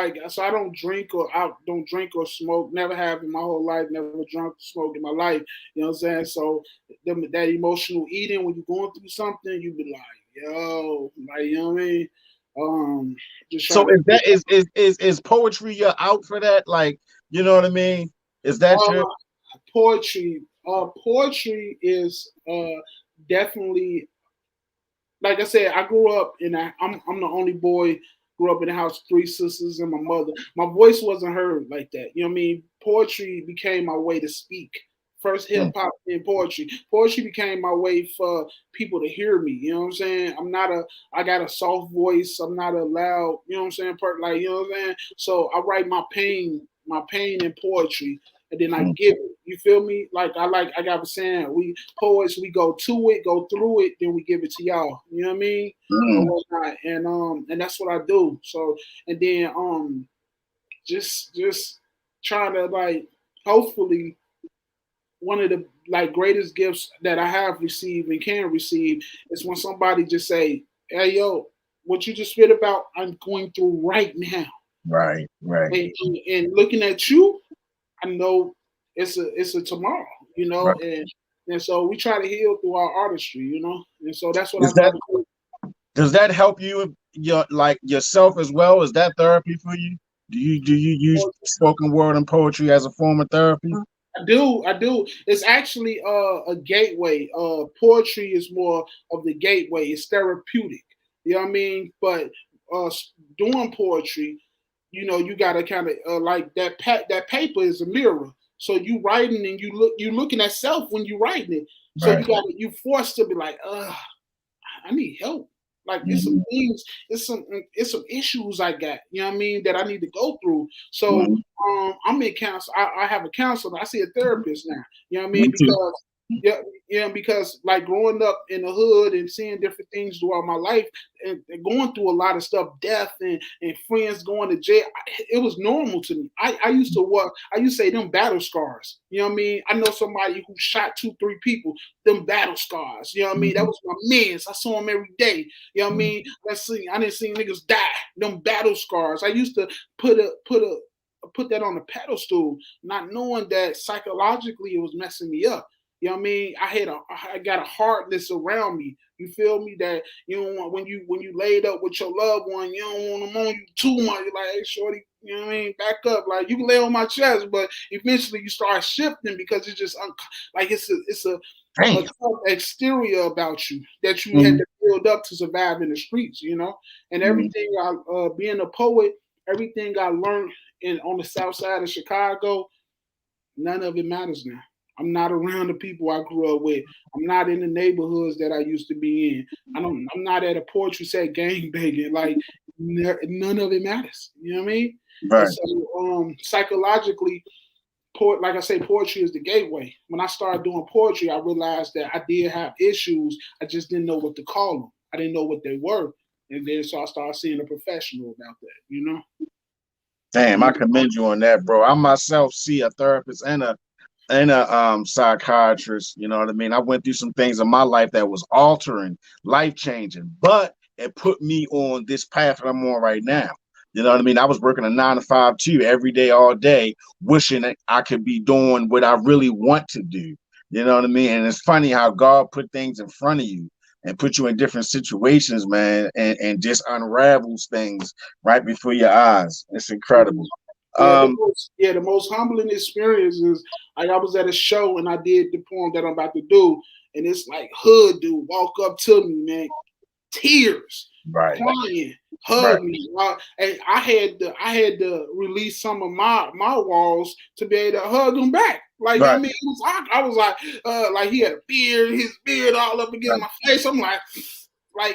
drink or smoke. Never have in my whole life. Never drunk or smoked in my life. You know what I'm saying? So that emotional eating when you're going through something, you be like, yo, like you know what I mean? Just So trying is that is poetry your out for that? Like, you know what I mean? Is that your poetry? Poetry is definitely, like I said, I grew up I'm the only boy. Grew up in a house, 3 sisters and my mother. My voice wasn't heard like that. You know what I mean? Poetry became my way to speak. First hip hop and poetry. Poetry became my way for people to hear me. You know what I'm saying? I got a soft voice. I'm not a loud, you know what I'm saying? Like, you know what I'm saying? So I write my pain in poetry, and then I give it. You feel me? Like I got a saying, we poets, we go to it, go through it, then we give it to y'all. You know what I mean? Or whatnot. And that's what I do. So and then just trying to like hopefully one of the like greatest gifts that I have received and can receive is when somebody just say, "Hey, yo, what you just spit about, I'm going through right now." right? And looking at you, I know it's a tomorrow, you know, Right. and so we try to heal through our artistry, you know, and so that's what Is I try that to do. does that help you your like yourself as well? Is that therapy for you? Do you use spoken word and poetry as a form of therapy? I do. It's actually a gateway. Poetry is more of the gateway. It's therapeutic. You know what I mean? But uh, doing poetry, you know, you gotta kind of like that paper is a mirror. So you writing and you looking at self when you writing it. So Right. you forced to be like, I need help. Like it's some things, it's some issues I got, you know what I mean, that I need to go through. So I'm in counsel. I have a counselor. I see a therapist now. You know what I Me mean? too. Because because like growing up in the hood and seeing different things throughout my life and going through a lot of stuff, death and friends going to jail, it was normal to me. I used to work. I used to say them battle scars. You know what I mean? I know somebody who shot 2-3 people. Them battle scars. You know what I mean? That was my mans. I saw them every day. You know what I mean? I didn't see niggas die. Them battle scars. I used to put that on a pedestal, not knowing that psychologically it was messing me up. You know what I mean? I got a hardness around me. You feel me? That you don't want when you laid up with your loved one, you don't want them on you too much. You're like, hey, shorty, you know what I mean? Back up. Like you can lay on my chest, but eventually you start shifting because it's just like it's a exterior about you that you had to build up to survive in the streets, you know. And everything being a poet, everything I learned on the south side of Chicago, none of it matters now. I'm not around the people I grew up with. I'm not in the neighborhoods that I used to be in. I'm not at a poetry set gang banging. Like none of it matters. You know what I mean? Right. And so psychologically, like I say, poetry is the gateway. When I started doing poetry, I realized that I did have issues. I just didn't know what to call them. I didn't know what they were. And then so I started seeing a professional about that, you know? Damn, I commend you on that, bro. I myself see a therapist and a psychiatrist. You know what I mean? I went through some things in my life that was altering, life changing, but it put me on this path that I'm on right now. You know what I mean? I was working a 9 to 5 too, every day, all day, wishing that I could be doing what I really want to do. You know what I mean? And it's funny how God put things in front of you and put you in different situations, man, and just unravels things right before your eyes. It's incredible. Yeah, the most humbling experience is like I was at a show and I did the poem that I'm about to do, and it's like hood dude walk up to me, man, tears, Right. crying, hug me. And I had to release some of my walls to be able to hug him back. Like I mean, I was like he had a beard, his beard all up against my face. I'm like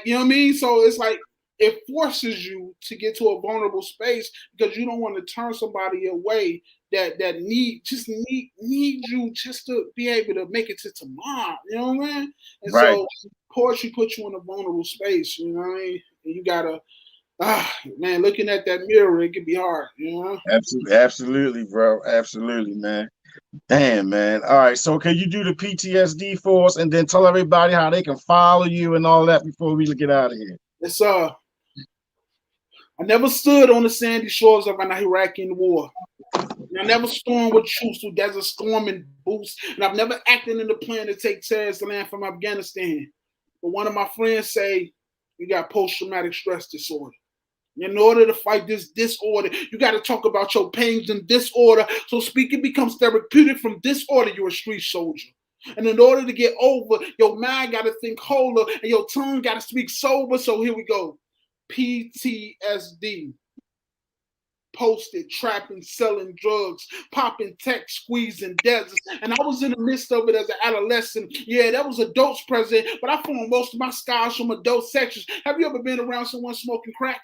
you know what I mean. So it's like it forces you to get to a vulnerable space because you don't want to turn somebody away that need you just to be able to make it to tomorrow. You know what I mean? And so poetry puts you in a vulnerable space. You know what I mean? And you gotta man, looking at that mirror, it can be hard. You know? Absolutely, bro. Absolutely, man. Damn, man. All right. So can you do the PTSD for us and then tell everybody how they can follow you and all that before we get out of here? It's I never stood on the sandy shores of an Iraqi war. And I never stormed with troops through desert storm and boots. And I've never acted in the plan to take terrorist land from Afghanistan. But one of my friends say, you got post-traumatic stress disorder. In order to fight this disorder, you got to talk about your pains and disorder. So speaking becomes therapeutic. From disorder, you're a street soldier. And in order to get over, your mind got to think wholer and your tongue got to speak sober. So here we go. PTSD. Posted, trapping, selling drugs, popping tech, squeezing deserts. And I was in the midst of it as an adolescent. Yeah, that was adults present, but I formed most of my styles from adult sections. Have you ever been around someone smoking crack?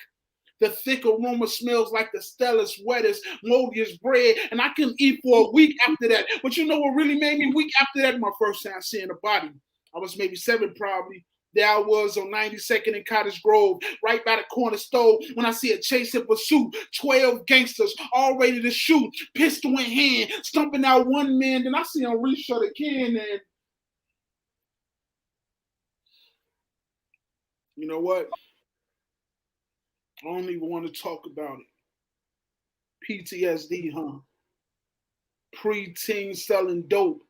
The thick aroma smells like the stellest, wettest, moldiest bread, and I couldn't eat for a week after that. But you know what really made me weak after that? My first time seeing a body. I was maybe 7 probably. There I was on 92nd and Cottage Grove, right by the corner store, when I see a chase in pursuit. 12 gangsters all ready to shoot, pistol in hand, stumping out one man. Then I see him reach for the can, and you know what? I don't even want to talk about it. PTSD, huh? Pre-teen selling dope.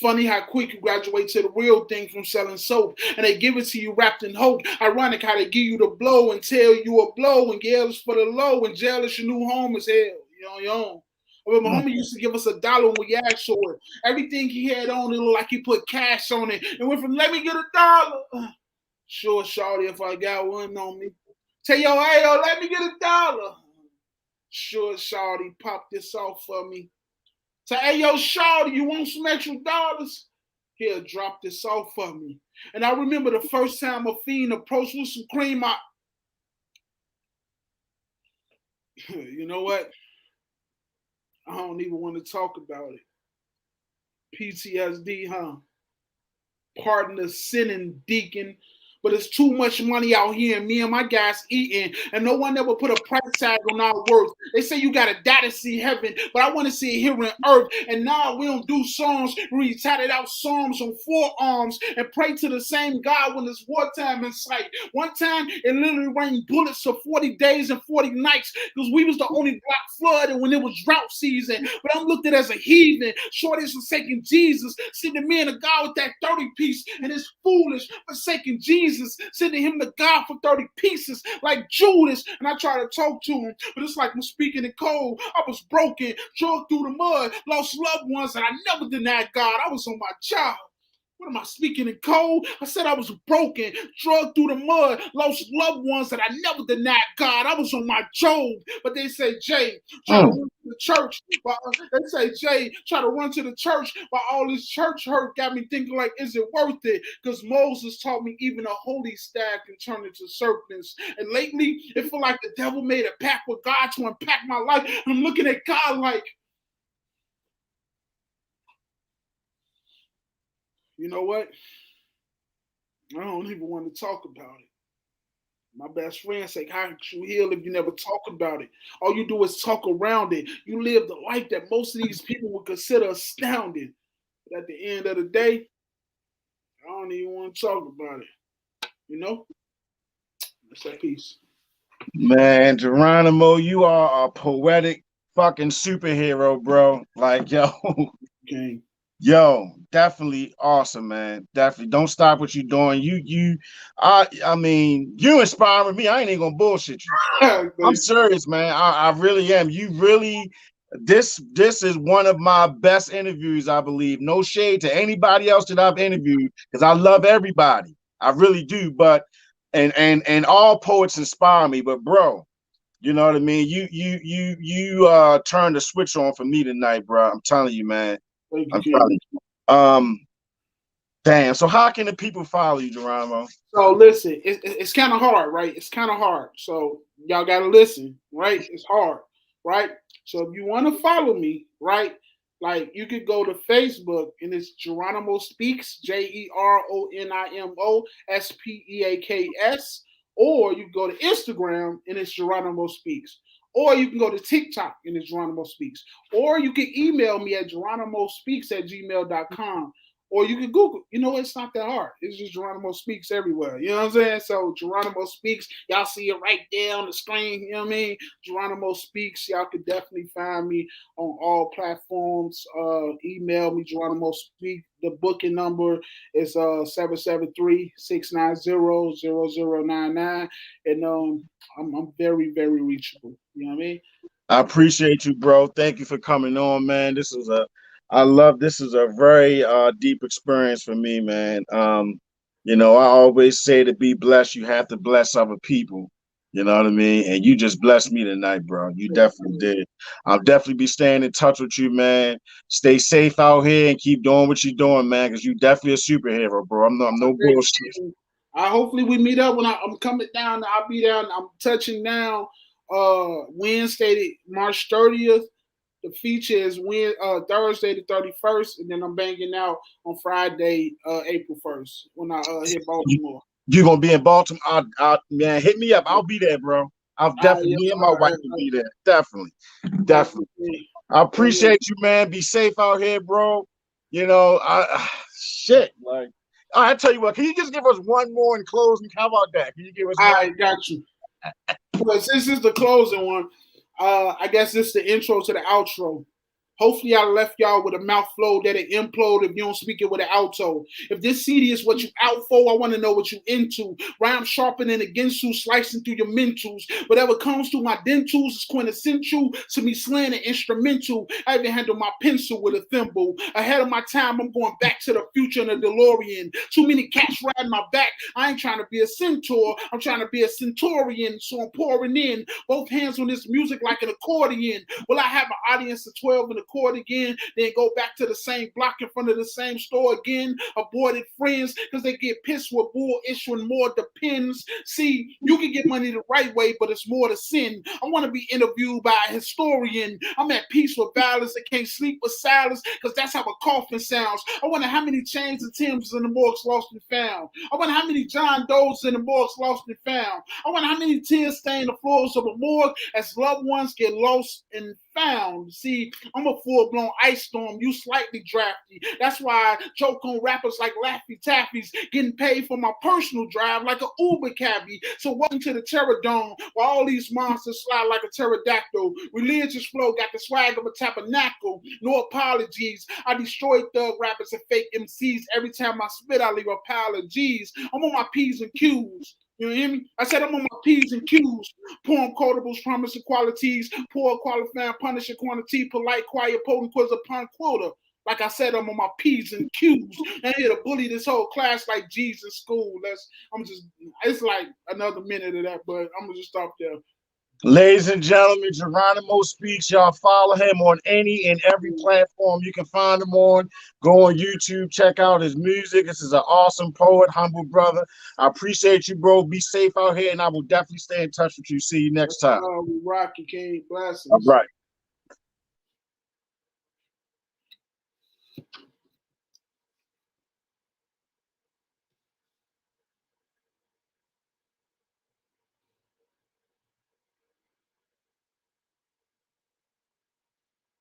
Funny how quick you graduate to the real thing from selling soap. And they give it to you wrapped in hope. Ironic how they give you the blow and tell you a blow. And jail is for the low. And jail is your new home as hell. You're on your own. But my homie used to give us $1 when we asked for it. Everything he had on, it looked like he put cash on it. And went from, let me get $1. Sure, shawty, if I got one on me. Tell yo, hey, yo, let me get $1. Sure, shawty, pop this off for me. Say, hey, yo, shawty, you want some extra dollars? He'll drop this off for me. And I remember the first time a fiend approached with some cream. You know what? I don't even want to talk about it. PTSD, huh? Partner, sinning, deacon. But it's too much money out here, and me and my guys eating, and no one ever put a price tag on our worth. They say you gotta die to see heaven, but I want to see it here on earth. And now we don't do songs, we tatted out psalms on forearms and pray to the same God when it's wartime in sight. One time it literally rained bullets for 40 days and 40 nights because we was the only block flooded when it was drought season. But I'm looked at as a heathen, shorty's forsaking Jesus, sending me and a God with that 30 piece, and it's foolish forsaking Jesus. Sending him to God for 30 pieces like Judas. And I try to talk to him, but it's like I'm speaking in code. I was broken, drugged through the mud, lost loved ones, and I never denied God. I was on my job. What am I speaking in code? I said I was broken, drugged through the mud, lost loved ones that I never denied God. I was on my Job. But they say, Jay, try to run to the church. They say, Jay, try to run to the church. But all this church hurt got me thinking like, is it worth it? Because Moses taught me even a holy staff can turn into serpents. And lately, it feel like the devil made a pact with God to impact my life. And I'm looking at God like, you know what? I don't even want to talk about it. My best friend said, how can you heal if you never talk about it? All you do is talk around it. You live the life that most of these people would consider astounding. But at the end of the day, I don't even want to talk about it. You know? That's that piece. Man, Jeronimo, you are a poetic fucking superhero, bro. Like, yo. Okay. Yo, definitely awesome, man. Definitely. Don't stop what you're doing. I mean, you inspiring me. I ain't even gonna bullshit you. I'm serious, man. I really am. You really, this is one of my best interviews, I believe. No shade to anybody else that I've interviewed, because I love everybody. I really do. But and all poets inspire me. But bro, you know what I mean? You turned the switch on for me tonight, bro. I'm telling you, man. Thank you, I'm King. telling you. Damn. So how can the people follow you, Jeronimo? So listen, it's kind of hard, right? It's kind of hard. So y'all gotta listen, right? It's hard, right? So if you want to follow me, right, like you could go to Facebook and it's Jeronimo Speaks, JeronimoSpeaks, or you can go to Instagram and it's Jeronimo Speaks. Or you can go to TikTok and it's Jeronimo Speaks. Or you can email me at geronimospeaks@gmail.com. Or you can Google. You know, it's not that hard. It's just Jeronimo Speaks everywhere. You know what I'm saying? So Jeronimo Speaks, y'all see it right there on the screen. You know what I mean? Jeronimo Speaks. Y'all could definitely find me on all platforms. Email me, Jeronimo Speaks. The booking number is 773-690-0099. And I'm very, very reachable. You know what I mean? I appreciate you, bro. Thank you for coming on, man. This is a very deep experience for me, man. You know, I always say to be blessed, you have to bless other people. You know what I mean? And you just blessed me tonight, bro. You definitely did. I'll definitely be staying in touch with you, man. Stay safe out here and keep doing what you're doing, man, because you definitely a superhero, bro. I'm no bullshit. Hopefully we meet up when I'm coming down. I'll be down. I'm touching down Wednesday, March 30th. The feature is Thursday the 31st, and then I'm banging out on Friday, April 1st when I hit Baltimore. You gonna be in Baltimore? Man, hit me up. I'll be there, bro. I'll definitely. Me and my wife will be there. Definitely, definitely. I appreciate you, man. Be safe out here, bro. You know, shit. Like, I tell you what. Can you just give us one more in closing? How about that? Can you give us? I got you. Well, since this is the closing one, I guess this is the intro to the outro. Hopefully, I left y'all with a mouth flow that it implode if you don't speak it with an alto. If this CD is what you out for, I want to know what you into. Rhyme sharpening against you, slicing through your mentals. Whatever comes through my dentals is quintessential to me slaying an instrumental. I even handle my pencil with a thimble. Ahead of my time, I'm going back to the future in a DeLorean. Too many cats riding my back. I ain't trying to be a centaur. I'm trying to be a centurion. So I'm pouring in both hands on this music like an accordion. Will I have an audience of 12 and a court again, then go back to the same block in front of the same store again, aborted friends because they get pissed with bull issuing more depends. See, you can get money the right way, but it's more to sin. I want to be interviewed by a historian. I'm at peace with violence and can't sleep with silence because that's how a coffin sounds. I wonder how many chains and Timbs in the morgues lost and found. I wonder how many John Does in the morgues lost and found. I wonder how many tears stain the floors of a morgue as loved ones get lost and found. See, I'm a full-blown ice storm. You slightly drafty. That's why I joke on rappers like Laffy Taffy's getting paid for my personal drive like an Uber cabbie. So welcome to the Terror Dome, where all these monsters slide like a pterodactyl. Religious flow got the swag of a tabernacle. No apologies. I destroy thug rappers and fake MCs. Every time I spit, I leave a pile of G's. I'm on my P's and Q's. You hear me? I said I'm on my P's and Q's. Poem quotables, promising qualities, poor qualifying, punishing quantity, polite, quiet, potent, quiz upon quota. Like I said, I'm on my P's and Q's. I'm here to bully this whole class like G's in school. It's like another minute of that, but I'm gonna just stop there. Ladies and gentlemen, Jeronimo Speaks. Y'all follow him on any and every platform you can find him on. Go on YouTube, check out his music. This is an awesome poet, humble brother. I appreciate you, bro. Be safe out here, and I will definitely stay in touch with you. See you next time. We rock you, King. Blessings. All right.